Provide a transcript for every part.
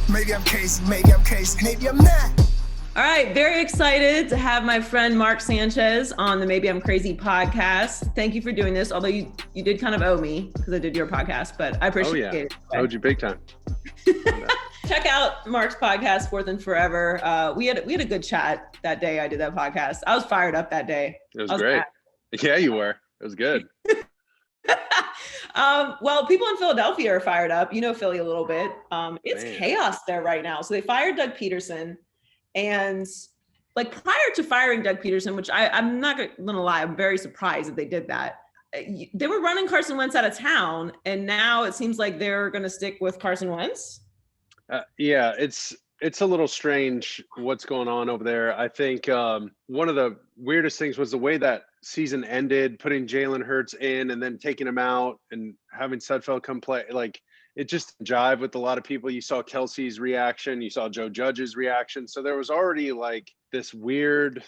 Maybe I'm crazy, maybe I'm not. All right, very excited to have my friend Mark Sanchez on the Maybe I'm Crazy podcast. Thank you for doing this, although you did kind of owe me because I did your podcast, but I appreciate it. I owed you big time. Check out Mark's podcast, Fourth and Forever. We had a good chat that day I did that podcast. I was fired up that day. It was great. Mad. Yeah, you were. It was good. Well, people in Philadelphia are fired up. You know Philly a little bit. It's chaos there right now. So they fired Doug Peterson. And like prior to firing Doug Peterson, which I'm not gonna lie, I'm very surprised that they did that. They were running Carson Wentz out of town, and now it seems like they're gonna stick with Carson Wentz. Yeah, it's a little strange what's going on over there. I think one of the weirdest things was the way that season ended, putting Jalen Hurts in and then taking him out and having Sudfeld come play. Like, it just jived with a lot of people. You saw Kelsey's reaction. You saw Joe Judge's reaction. So there was already like this weird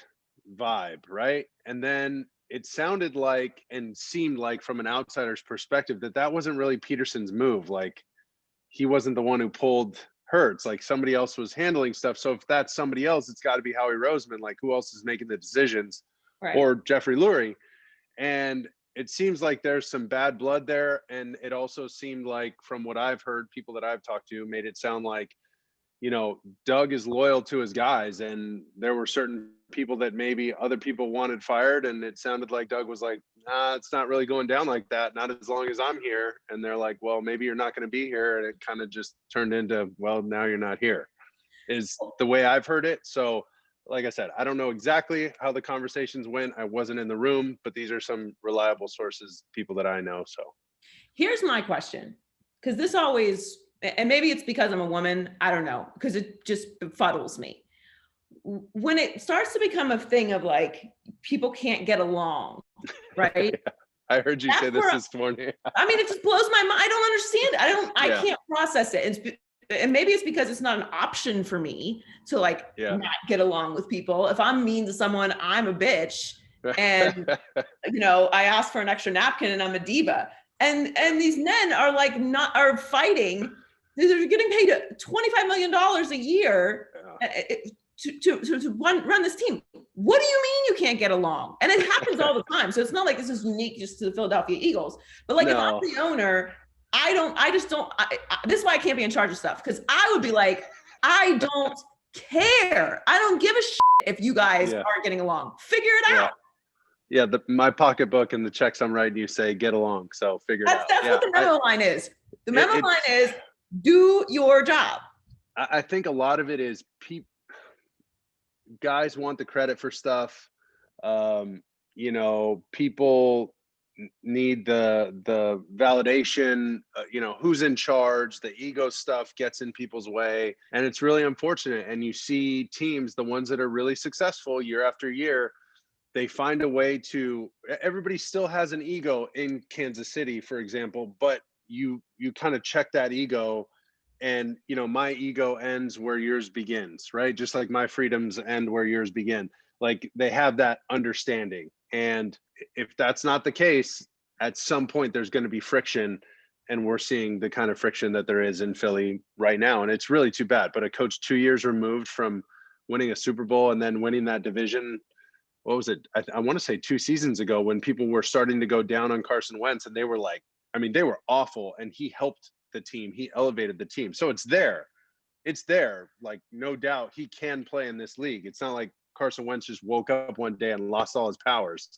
vibe, right? And then it sounded like and seemed like from an outsider's perspective that wasn't really Peterson's move. Like, he wasn't the one who pulled Hurts. Like, somebody else was handling stuff. So if that's somebody else, it's got to be Howie Roseman. Like, who else is making the decisions? Right. Or Jeffrey Lurie. And it seems like there's some bad blood there. And it also seemed like, from what I've heard, people that I've talked to made it sound like, you know, Doug is loyal to his guys. And there were certain people that maybe other people wanted fired. And it sounded like Doug was like, nah, it's not really going down like that. Not as long as I'm here. And they're like, well, maybe you're not going to be here. And it kind of just turned into, well, now you're not here, is the way I've heard it. So, like I said, I don't know exactly how the conversations went. I wasn't in the room, but these are some reliable sources, people that I know. So here's my question, because this always, and maybe it's because I'm a woman, I don't know, because it just befuddles me. When it starts to become a thing of like, people can't get along, right? Yeah, I heard you say this morning. I mean, it just blows my mind. I don't understand. I can't process it. And maybe it's because it's not an option for me to not get along with people. If I'm mean to someone, I'm a bitch. And, you know, I ask for an extra napkin and I'm a diva. And these men are fighting. They're getting paid $25 million a year to run this team. What do you mean you can't get along? And it happens all the time. So it's not like this is unique just to the Philadelphia Eagles. But if I'm the owner, this is why I can't be in charge of stuff, because I would be like, I don't care. I don't give a shit if you guys aren't getting along. Figure it out. Yeah, my pocketbook and the checks I'm writing you say get along, so figure it out. That's what the memo line is. The memo line is do your job. I think a lot of it is guys want the credit for stuff. You know, people need the validation, you know, who's in charge. The ego stuff gets in people's way, and it's really unfortunate. And you see teams, the ones that are really successful year after year, they find a way to, everybody still has an ego in Kansas City, for example, but you kind of check that ego, and, you know, my ego ends where yours begins, right? Just like my freedoms end where yours begin. Like, they have that understanding. And if that's not the case, at some point there's going to be friction, and we're seeing the kind of friction that there is in Philly right now. And it's really too bad. But a coach 2 years removed from winning a Super Bowl and then winning that division, what was it? I want to say 2 seasons ago, when people were starting to go down on Carson Wentz, and they were like, I mean, they were awful, and he helped the team. He elevated the team. So it's there. Like, no doubt he can play in this league. It's not like Carson Wentz just woke up one day and lost all his powers.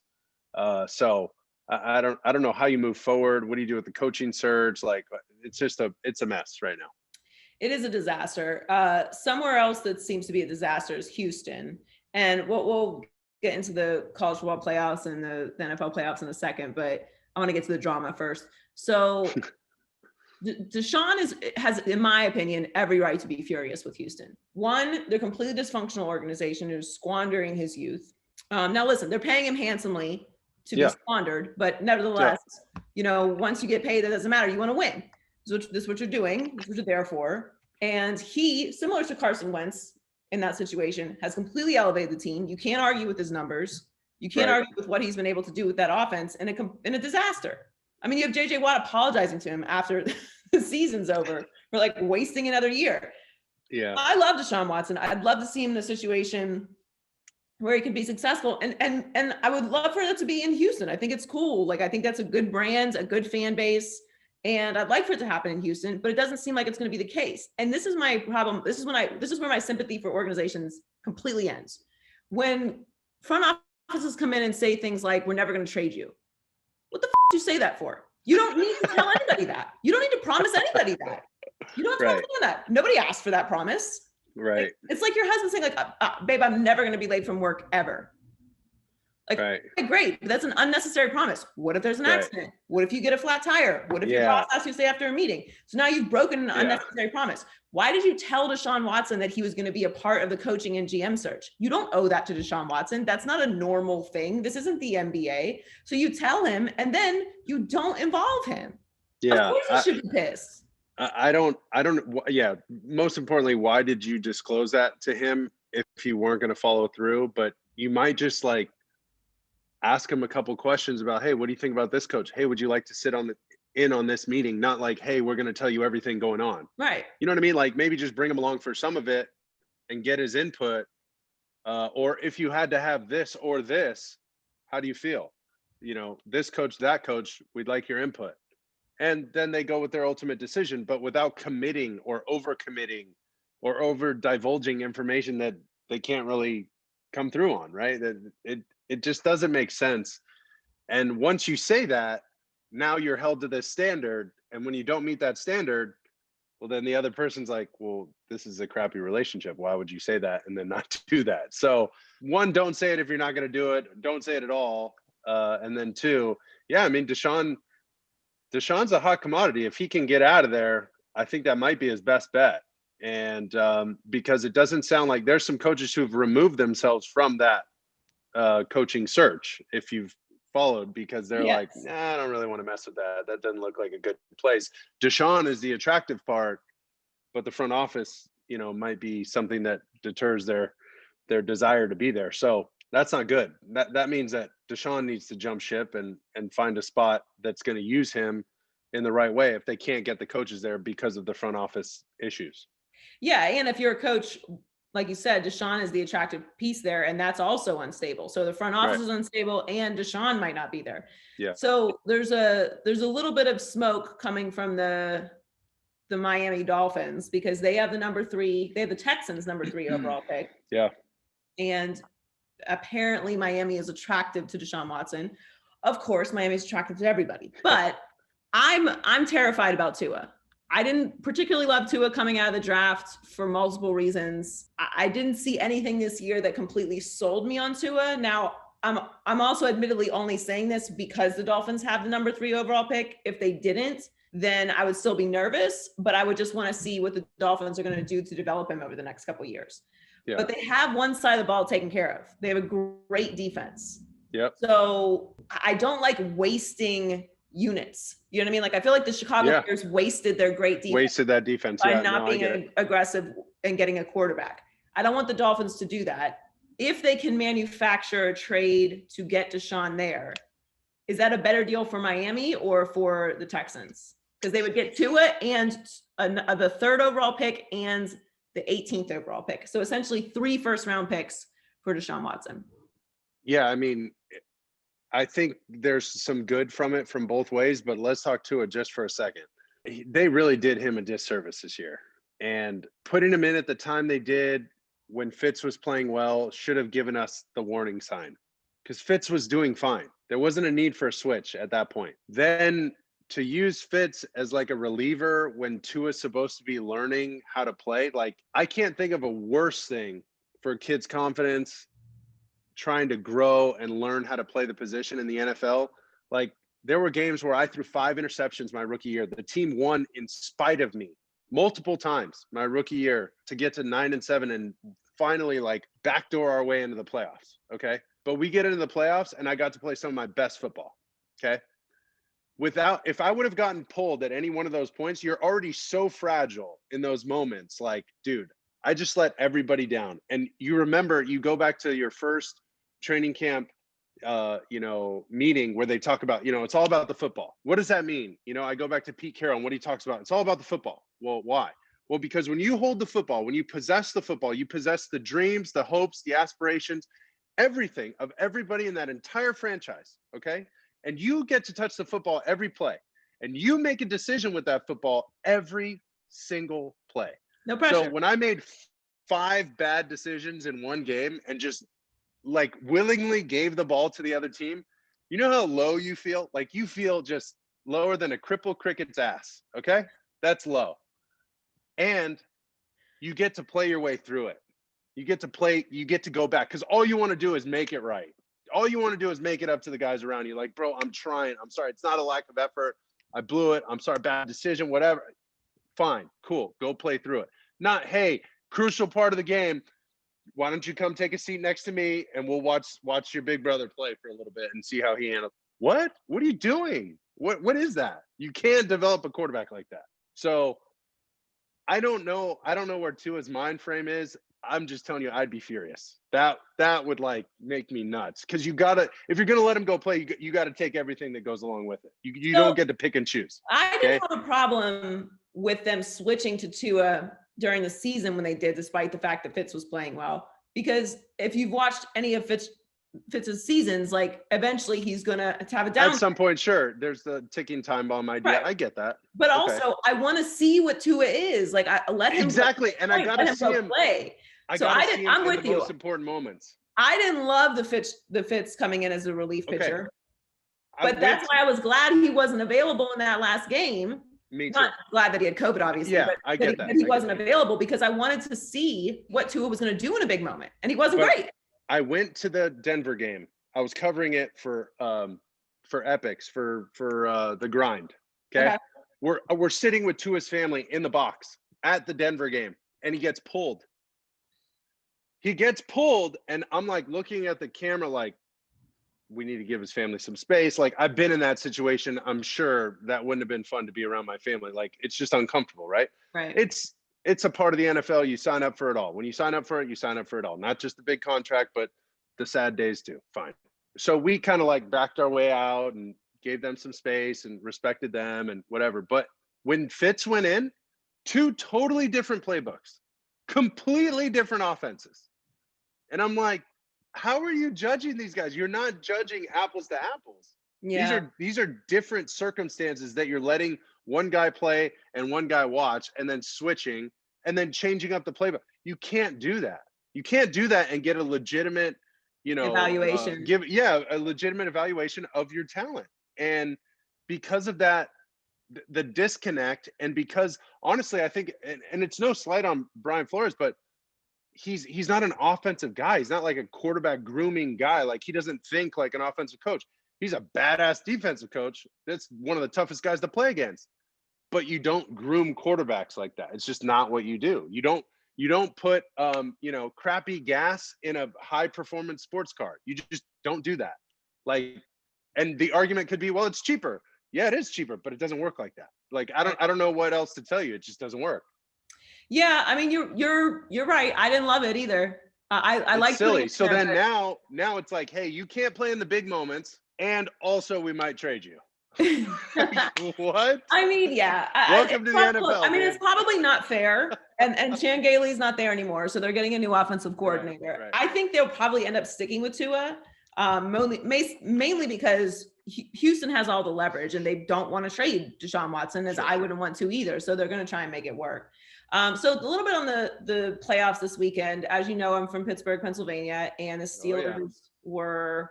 So I don't know how you move forward. What do you do with the coaching surge? Like, it's a mess right now. It is a disaster. Somewhere else that seems to be a disaster is Houston. And we'll get into the college football playoffs and the NFL playoffs in a second, but I want to get to the drama first. So DeShaun has, in my opinion, every right to be furious with Houston. One, they're a completely dysfunctional organization who's squandering his youth. Now, listen, they're paying him handsomely to be squandered, but nevertheless, you know, once you get paid, that doesn't matter. You want to win. This is what you're doing. This is what you're there for. And he, similar to Carson Wentz in that situation, has completely elevated the team. You can't argue with his numbers. You can't argue with what he's been able to do with that offense in a disaster. I mean, you have JJ Watt apologizing to him after the season's over. We're like wasting another year. Yeah. I love Deshaun Watson. I'd love to see him in a situation where he could be successful. And I would love for that to be in Houston. I think it's cool. Like, I think that's a good brand, a good fan base. And I'd like for it to happen in Houston, but it doesn't seem like it's going to be the case. And this is my problem. This is where my sympathy for organizations completely ends. When front offices come in and say things like, we're never going to trade you. What the do you say that for? You don't need to tell anybody that. You don't need to promise anybody that. You don't have to tell that. Nobody asked for that promise. Right. Like, it's like your husband saying like, babe, I'm never going to be late from work ever. Like, okay, great. But that's an unnecessary promise. What if there's an accident? What if you get a flat tire? What if your boss asks you to stay after a meeting? So now you've broken an unnecessary promise. Why did you tell Deshaun Watson that he was going to be a part of the coaching and GM search? You don't owe that to Deshaun Watson. That's not a normal thing. This isn't the NBA. So you tell him and then you don't involve him. Yeah. Of course he should be pissed. I don't. Yeah. Most importantly, why did you disclose that to him if you weren't going to follow through? But you might just like ask him a couple questions about, hey, what do you think about this coach? Hey, would you like to sit in on this meeting? Not like, hey, we're going to tell you everything going on. Right. You know what I mean? Like maybe just bring him along for some of it and get his input. Or if you had to have this or this, how do you feel? You know, this coach, that coach, we'd like your input. And then they go with their ultimate decision, but without committing or over-committing or over-divulging information that they can't really come through on, right? It just doesn't make sense. And once you say that, now you're held to this standard. And when you don't meet that standard, well, then the other person's like, well, this is a crappy relationship. Why would you say that and then not do that? So one, don't say it if you're not going to do it. Don't say it at all. And then two, yeah, I mean, Deshaun's a hot commodity. If he can get out of there, I think that might be his best bet. And because it doesn't sound like there's some coaches who've removed themselves from that coaching search, if you've followed, because they're like, nah, I don't really want to mess with that. That doesn't look like a good place. Deshaun is the attractive part, but the front office, you know, might be something that deters their desire to be there. So that's not good. That means that Deshaun needs to jump ship and find a spot that's going to use him in the right way if they can't get the coaches there because of the front office issues. Yeah. And if you're a coach, like you said, Deshaun is the attractive piece there, and that's also unstable. So the front office is unstable and Deshaun might not be there. Yeah. So there's a little bit of smoke coming from the Miami Dolphins because they have the Texans number 3 overall pick. Yeah. And apparently Miami is attractive to Deshaun Watson. Of course, Miami is attractive to everybody, but I'm terrified about Tua. I didn't particularly love Tua coming out of the draft for multiple reasons. I didn't see anything this year that completely sold me on Tua. Now, I'm also admittedly only saying this because the Dolphins have the number 3 overall pick. If they didn't, then I would still be nervous, but I would just want to see what the Dolphins are going to do to develop him over the next couple of years. Yeah. But they have one side of the ball taken care of. They have a great defense. Yep. So I don't like wasting units. You know what I mean? Like, I feel like the Chicago Bears wasted their great defense. Wasted that defense. By not being aggressive and getting a quarterback. I don't want the Dolphins to do that. If they can manufacture a trade to get Deshaun there, is that a better deal for Miami or for the Texans? Because they would get Tua and the 3rd overall pick and the 18th overall pick. So essentially 3 first-round picks for Deshaun Watson. Yeah, I mean, I think there's some good from it from both ways, but let's talk to it just for a second. They really did him a disservice this year. And putting him in at the time they did when Fitz was playing well should have given us the warning sign because Fitz was doing fine. There wasn't a need for a switch at that point. Then to use Fitz as like a reliever when Tua's supposed to be learning how to play, like I can't think of a worse thing for a kid's confidence trying to grow and learn how to play the position in the NFL. Like there were games where I threw 5 interceptions my rookie year. The team won in spite of me multiple times my rookie year to get to 9-7 and finally like backdoor our way into the playoffs. Okay. But we get into the playoffs and I got to play some of my best football. Okay. If I would have gotten pulled at any one of those points, you're already so fragile in those moments. Like, dude, I just let everybody down. And you remember, you go back to your first training camp meeting where they talk about, it's all about the football. What does that mean? I go back to Pete Carroll and what he talks about. It's all about the football. Well, why? Well, because when you hold the football, when you possess the football, you possess the dreams, the hopes, the aspirations, everything of everybody in that entire franchise. Okay. And you get to touch the football every play, and you make a decision with that football every single play. No pressure. So when I made 5 bad decisions in one game and just like willingly gave the ball to the other team, you know how low you feel? Like you feel just lower than a crippled cricket's ass. Okay. That's low. And you get to play your way through it. You get to go back, because all you want to do is make it right. All you want to do is make it up to the guys around you. Like, bro, I'm trying. I'm sorry. It's not a lack of effort. I blew it. I'm sorry. Bad decision, whatever. Fine. Cool. Go play through it. Not, hey, crucial part of the game. Why don't you come take a seat next to me and we'll watch your big brother play for a little bit and see how he handles. What are you doing? What is that? You can't develop a quarterback like that. So I don't know where Tua's mind frame is. I'm just telling you, I'd be furious. That would like make me nuts, because if you're gonna let him go play, you got to take everything that goes along with it. You don't get to pick and choose. I didn't have a problem with them switching to Tua during the season when they did, despite the fact that Fitz was playing well. Because if you've watched any of Fitz's seasons, like eventually he's gonna have a down. At some point, sure. There's the ticking time bomb idea. Right. I get that. But also, I want to see what Tua is. Like, I let him exactly, and I gotta see him play. I'm with you. Most important moments. I didn't love the Fitz coming in as a relief pitcher, but that's why I was glad he wasn't available in that last game. Me too. Not glad that he had COVID, obviously. Yeah, but I get that. He wasn't available, because I wanted to see what Tua was going to do in a big moment, and he wasn't great. I went to the Denver game. I was covering it for Epics for the grind. Okay. We're sitting with Tua's family in the box at the Denver game, and he gets pulled. And I'm like looking at the camera like, we need to give his family some space. Like, I've been in that situation. I'm sure that wouldn't have been fun to be around my family. Like, it's just uncomfortable, right? Right. It's a part of the NFL. You sign up for it all. When you sign up for it, you sign up for it all. Not just the big contract, but the sad days too. Fine. So we kind of like backed our way out and gave them some space and respected them and whatever. But when Fitz went in, 2 totally different playbooks, completely different offenses. And I'm like, how are you judging these guys? You're not judging apples to apples. Yeah. These are different circumstances that you're letting one guy play and one guy watch, and then switching and then changing up the playbook. You can't do that. You can't do that and get a legitimate, evaluation. A legitimate evaluation of your talent. And because of that, the disconnect, and because honestly, I think, and it's no slight on Brian Flores, but he's not an offensive guy. He's not like a quarterback grooming guy. Like, he doesn't think like an offensive coach. He's a badass defensive coach. That's one of the toughest guys to play against. But you don't groom quarterbacks like that. It's just not what you do. You don't put crappy gas in a high performance sports car. You just don't do that. Like, and the argument could be, well, it's cheaper. Yeah, it is cheaper, but it doesn't work like that. Like, I don't know what else to tell you. It just doesn't work. Yeah, I mean, you're right. I didn't love it either. I like silly. So then now it's like, hey, you can't play in the big moments, and also we might trade you. What? I mean, yeah. Welcome to the NFL. I mean, it's probably not fair. And Chan Gailey's not there anymore, so they're getting a new offensive coordinator. Right. I think they'll probably end up sticking with Tua, mainly because Houston has all the leverage, and they don't want to trade DESHAUN WATSON, as I wouldn't want to either. So they're going to try and make it work. So a little bit on the playoffs this weekend. As you know, I'm from Pittsburgh, Pennsylvania, and the Steelers were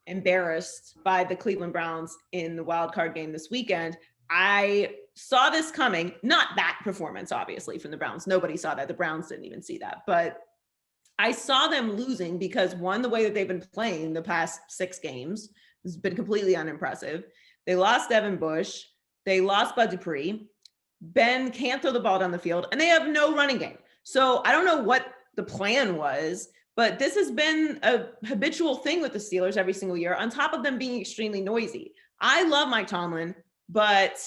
embarrassed by the Cleveland Browns in the wild card game this weekend. I saw this coming, not that performance, obviously, from the Browns. Nobody saw that. The Browns didn't even see that. But I saw them losing because, one, the way that they've been playing the past 6 games has been completely unimpressive. They lost Devin Bush. They lost Bud Dupree. Ben can't throw the ball down the field, and they have no running game. So I don't know what the plan was, but this has been a habitual thing with the Steelers every single year, on top of them being extremely noisy. I love Mike Tomlin, but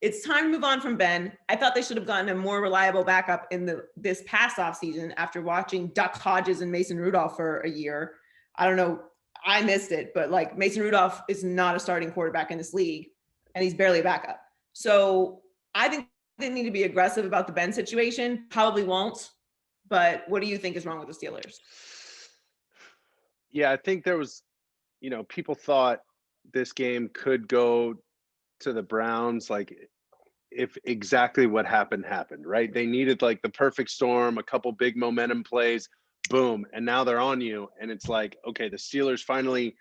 it's time to move on from Ben. I thought they should have gotten a more reliable backup in this past offseason after watching Duck Hodges and Mason Rudolph for a year. I don't know. I missed it, but like Mason Rudolph is not a starting quarterback in this league, and he's barely a backup. So I think they need to be aggressive about the Ben situation. Probably won't, but what do you think is wrong with the Steelers? Yeah, I think there was, people thought this game could go to the Browns, like if exactly what happened, right? They needed like the perfect storm, a couple big momentum plays, boom, and now they're on you. And it's like, okay, the Steelers finally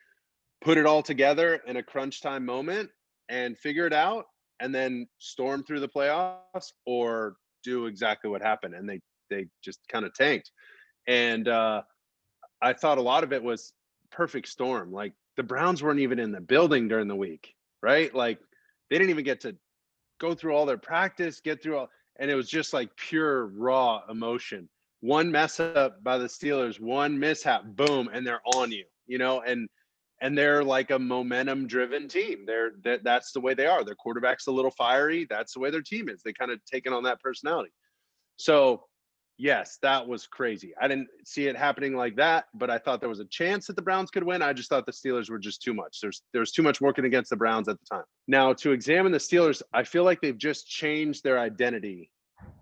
put it all together in a crunch time moment and figure it out and then storm through the playoffs, or do exactly what happened. And they just kind of tanked. And I thought a lot of it was perfect storm. Like the Browns weren't even in the building during the week, right? Like they didn't even get to go through all their practice, get through all, and it was just like pure raw emotion. One mess up by the Steelers, one mishap, boom, and they're on you, and they're like a momentum driven team. That's the way they are. Their quarterback's a little fiery. That's the way their team is. They kind of taken on that personality. So yes, that was crazy. I didn't see it happening like that, but I thought there was a chance that the Browns could win. I just thought the Steelers were just too much. There was too much working against the Browns at the time. Now, to examine the Steelers, I feel like they've just changed their identity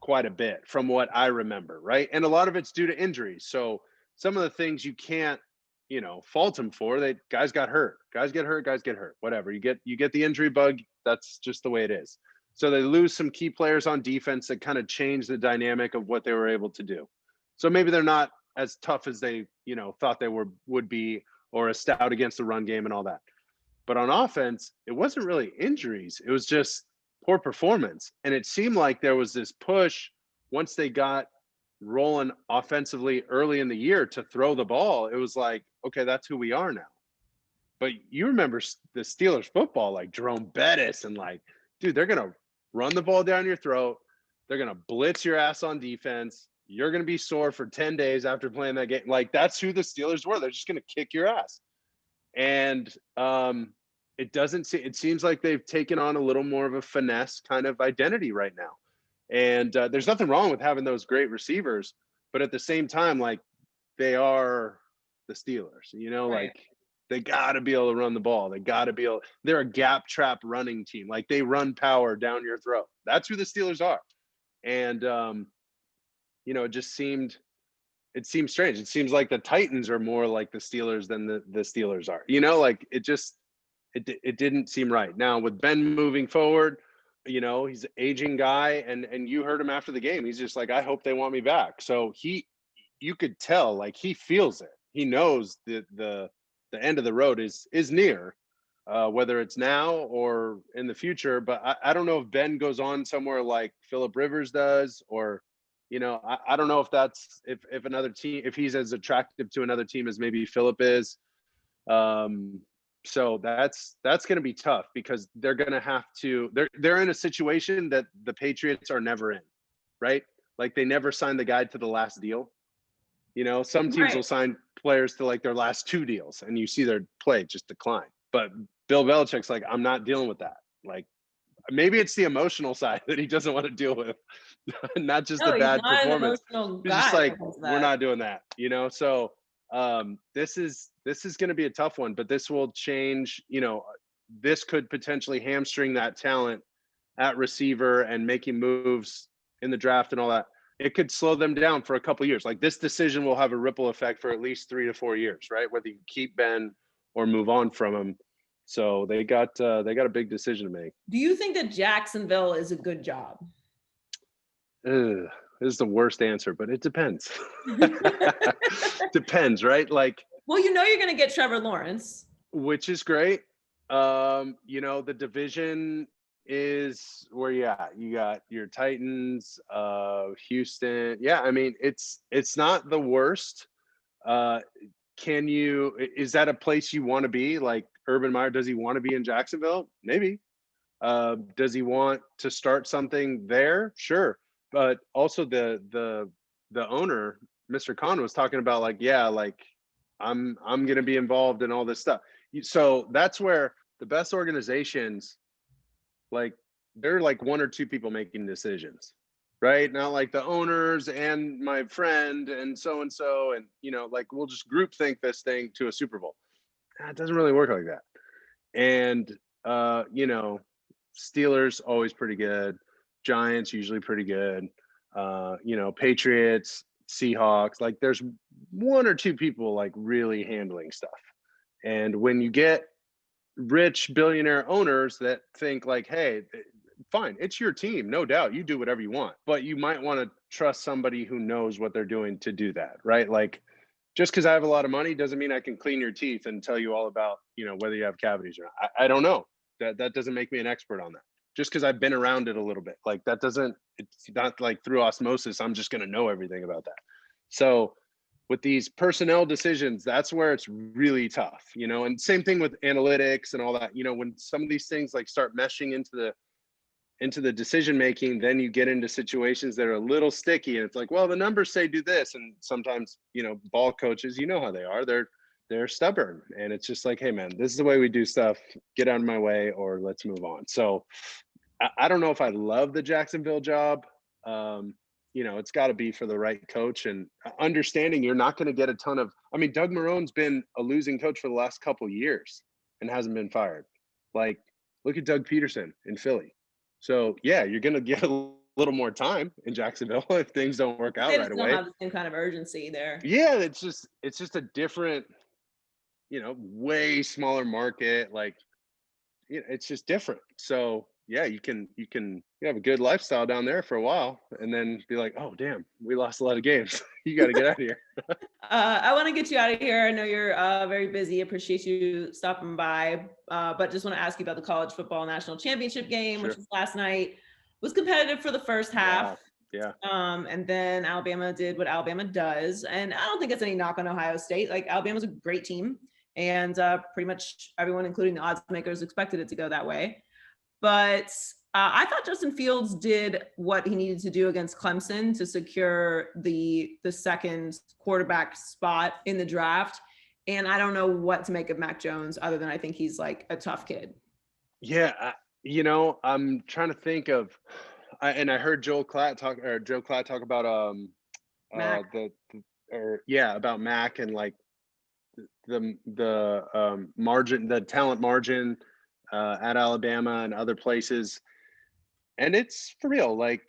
quite a bit from what I remember, right? And a lot of it's due to injuries. So some of the things you can't, fault them for. Guys got hurt. Guys get hurt. Whatever. You get the injury bug. That's just the way it is. So they lose some key players on defense that kind of change the dynamic of what they were able to do. So maybe they're not as tough as they, thought they would be, or as stout against the run game and all that. But on offense, it wasn't really injuries. It was just poor performance. And it seemed like there was this push once they got rolling offensively early in the year to throw the ball. It was like, okay, that's who we are now. But you remember the Steelers football, like Jerome Bettis, and like, dude, they're going to run the ball down your throat. They're going to blitz your ass on defense. You're going to be sore for 10 days after playing that game. Like, that's who the Steelers were. They're just going to kick your ass. And it seems like they've taken on a little more of a finesse kind of identity right now. And there's nothing wrong with having those great receivers, but at the same time, like, they are the Steelers, Right. like they got to be able to run the ball. They're a gap trap running team. Like they run power down your throat. That's who the Steelers are. And, it seems strange. It seems like the Titans are more like the Steelers than the Steelers are, like it didn't seem right. Now with Ben moving forward, he's an aging guy, and you heard him after the game. He's just like, I hope they want me back. So you could tell, like, he feels it. He knows the end of the road is near, whether it's now or in the future. But I don't know if Ben goes on somewhere like Phillip Rivers does, or, I don't know if that's, if another team, if he's as attractive to another team as maybe Phillip is. So that's going to be tough, because they're going to have to, they're in a situation that the Patriots are never in, right? Like they never signed the guy to the last deal. Some teams will sign players to like their last 2 deals, and you see their play just decline. But Bill Belichick's like, I'm not dealing with that. Like, maybe it's the emotional side that he doesn't want to deal with, not just the bad performance. He's just like, we're not doing that, So this is going to be a tough one, but this will change. This could potentially hamstring that talent at receiver and making moves in the draft and all that. It could slow them down for a couple of years. Like, this decision will have a ripple effect for at least 3 to 4 years, right? Whether you keep Ben or move on from him. So they got a big decision to make. Do you think that Jacksonville is a good job? This is the worst answer, but it depends. Depends, right? Like, well, you're going to get Trevor Lawrence, which is great. The division is where you at. You got your Titans, Houston. Yeah, I mean, it's not the worst. Is that a place you want to be? Like, Urban Meyer, does he want to be in Jacksonville? Maybe. Does he want to start something there? Sure. But also the owner, Mr. Khan, was talking about like, yeah, like I'm going to be involved in all this stuff. So that's where the best organizations, like, they're like 1 or 2 people making decisions, right? Not like the owners and my friend and so, like, we'll just group think this thing to a Super Bowl. It doesn't really work like that. And you know, Steelers always pretty good, Giants usually pretty good, you know, Patriots, Seahawks, like there's one or two people like really handling stuff. And when you get rich billionaire owners that think like, hey, fine, it's your team, no doubt, you do whatever you want, but you might want to trust somebody who knows what they're doing to do that, right? Like, just because I have a lot of money doesn't mean I can clean your teeth and tell you all about, you know, whether you have cavities or not. I don't know. That doesn't make me an expert on that. Just because I've been around it a little bit, like that doesn't. It's not like through osmosis. I'm just going to know everything about that. So with these personnel decisions, that's where it's really tough, you know. And same thing with analytics and all that. You know, when some of these things like start meshing into the decision making, then you get into situations that are a little sticky, and it's like, well, the numbers say do this, and sometimes, you know, ball coaches, you know how they are, they're stubborn, and it's just like, hey man, this is the way we do stuff, get out of my way or let's move on. So I don't know if I love the Jacksonville job. You know, it's got to be for the right coach, and understanding you're not going to get a ton of, I mean, Doug Marrone's been a losing coach for the last couple years and hasn't been fired. Like, look at Doug Peterson in Philly. So yeah, you're gonna get a little more time in Jacksonville if things don't work out They right just don't away. have the same kind of urgency there. Yeah, it's just a different, you know, way smaller market. Like, you know, it's just different. So yeah, you have a good lifestyle down there for a while, and then be like, oh damn, we lost a lot of games. You got to get out of here. I want to get you out of here. I know you're very busy. Appreciate you stopping by. But just want to ask you about the college football national championship game, Sure. which was last night. It was competitive for the first half. Yeah. And then Alabama did what Alabama does. And I don't think it's any knock on Ohio State. Like, Alabama's a great team. And pretty much everyone, including the odds makers, expected it to go that way. But I thought Justin Fields did what he needed to do against Clemson to secure the second quarterback spot in the draft. And I don't know what to make of Mac Jones, other than I think he's like a tough kid. Yeah, you know, I'm trying to think of, and I heard Joe Klatt talk about Mac. about Mac and like the margin, the talent margin at Alabama and other places. And it's for real. Like,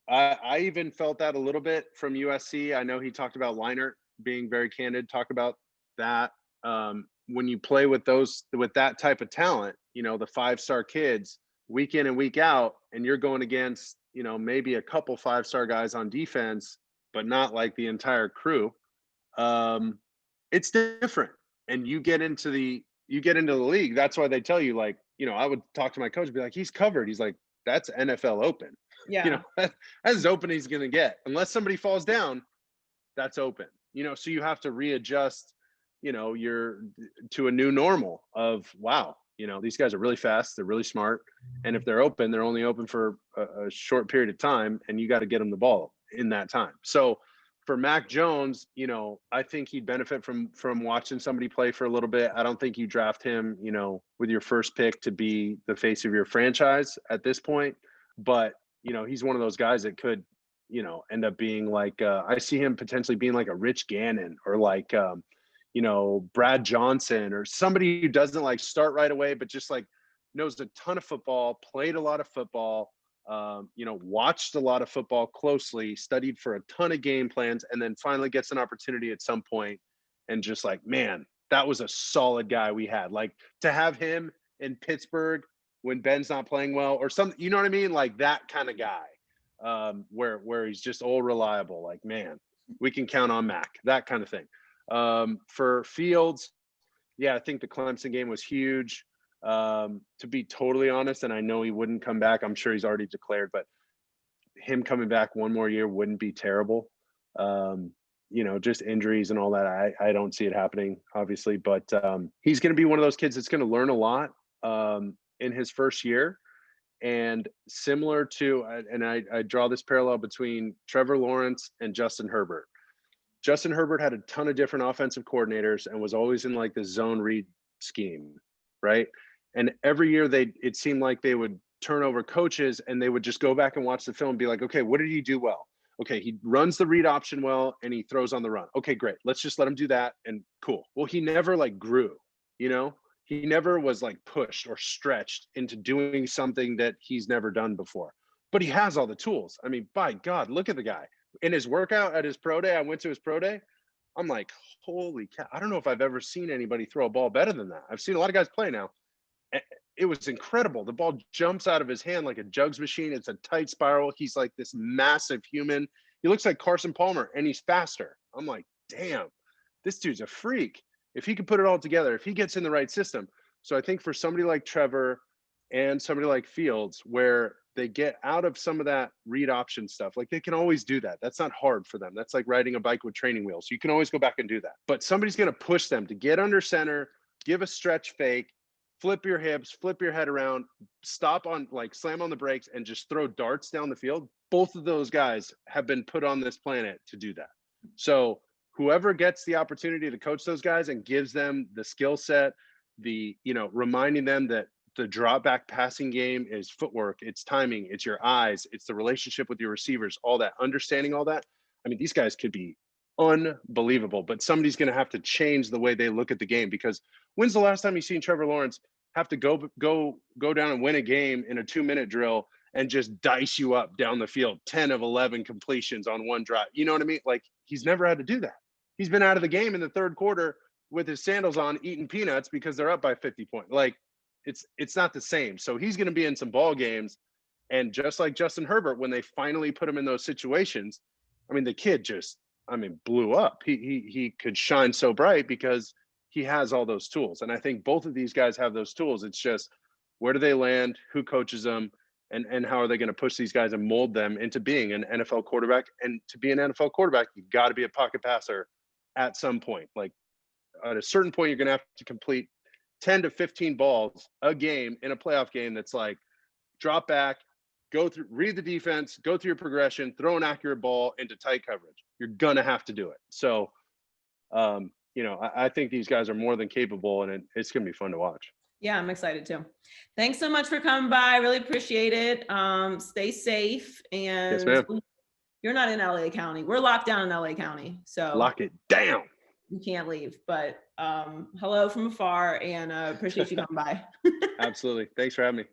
I even felt that a little bit from USC. I know he talked about Leinart being very candid, talk about that. When you play with that type of talent, you know, the 5-star kids week in and week out, and you're going against, you know, maybe a couple 5-star guys on defense, but not like the entire crew. It's different. And you get into the league. That's why they tell you, like, you know, I would talk to my coach and be like, he's covered. He's like, that's NFL open. Yeah. You know, that's as open as he's going to get. Unless somebody falls down, that's open. You know, so you have to readjust, you know, to a new normal of, wow, you know, these guys are really fast. They're really smart. And if they're open, they're only open for a short period of time, and you got to get them the ball in that time. So for Mac Jones, you know, I think he'd benefit from watching somebody play for a little bit. I don't think you draft him, you know, with your first pick to be the face of your franchise at this point. But, you know, he's one of those guys that could, you know, end up being like, I see him potentially being like a Rich Gannon or like, you know, Brad Johnson or somebody who doesn't like start right away, but just like knows a ton of football, played a lot of football, you know, watched a lot of football closely, studied for a ton of game plans, and then finally gets an opportunity at some point and just like, man, that was a solid guy we had. Like, to have him in Pittsburgh when Ben's not playing well or something, you know what I mean? Like that kind of guy, where he's just all reliable. Like, man, we can count on Mac, that kind of thing. For Fields, yeah, I think the Clemson game was huge. To be totally honest, and I know he wouldn't come back, I'm sure he's already declared, but him coming back one more year wouldn't be terrible. You know, just injuries and all that, I don't see it happening, obviously, but he's going to be one of those kids that's going to learn a lot in his first year. And similar to, and I draw this parallel between Trevor Lawrence and Justin Herbert. Justin Herbert had a ton of different offensive coordinators and was always in like the zone read scheme, right? And every year it seemed like they would turn over coaches and they would just go back and watch the film and be like, okay, what did he do well? Okay, he runs the read option well and he throws on the run. Okay, great. Let's just let him do that and cool. Well, he never like grew. you know? He never was like pushed or stretched into doing something that he's never done before. But he has all the tools. I mean, by God, look at the guy. In his workout at his pro day, I went to his pro day. I'm like, holy cow. I don't know if I've ever seen anybody throw a ball better than that. I've seen a lot of guys play now. It was incredible. The ball jumps out of his hand like a jugs machine. It's a tight spiral. He's like this massive human. He looks like Carson Palmer, and he's faster. I'm like, damn, this dude's a freak. If he could put it all together, if he gets in the right system. So I think for somebody like Trevor and somebody like Fields, where they get out of some of that read option stuff, like they can always do that. That's not hard for them. That's like riding a bike with training wheels. You can always go back and do that. But somebody's going to push them to get under center, give a stretch fake, flip your hips, flip your head around, stop on, like slam on the brakes and just throw darts down the field. Both of those guys have been put on this planet to do that. So whoever gets the opportunity to coach those guys and gives them the skill set, the, you know, reminding them that the drop back passing game is footwork, it's timing, it's your eyes, it's the relationship with your receivers, all that, understanding all that. I mean, these guys could be unbelievable, but somebody's going to have to change the way they look at the game, because when's the last time you've seen Trevor Lawrence have to go down and win a game in a 2-minute drill and just dice you up down the field, 10 of 11 completions on one drive? You know what I mean? Like, he's never had to do that. He's been out of the game in the third quarter with his sandals on, eating peanuts because they're up by 50 points. Like, it's not the same. So he's going to be in some ball games. And just like Justin Herbert, when they finally put him in those situations, I mean, the kid just, I mean, blew up. He could shine so bright because he has all those tools. And I think both of these guys have those tools. It's just, where do they land? Who coaches them? And how are they going to push these guys and mold them into being an NFL quarterback? And to be an NFL quarterback, you've got to be a pocket passer at some point. Like, at a certain point, you're going to have to complete 10 to 15 balls a game in a playoff game. That's like, drop back, go through, read the defense, go through your progression, throw an accurate ball into tight coverage. You're going to have to do it. So, you know, I think these guys are more than capable, and it's going to be fun to watch. Yeah, I'm excited too. Thanks so much for coming by. I really appreciate it. Stay safe. And Yes, ma'am. You're not in LA County. We're locked down in LA County. So Lock it down. You can't leave. But hello from afar, and appreciate you coming by. Absolutely. Thanks for having me.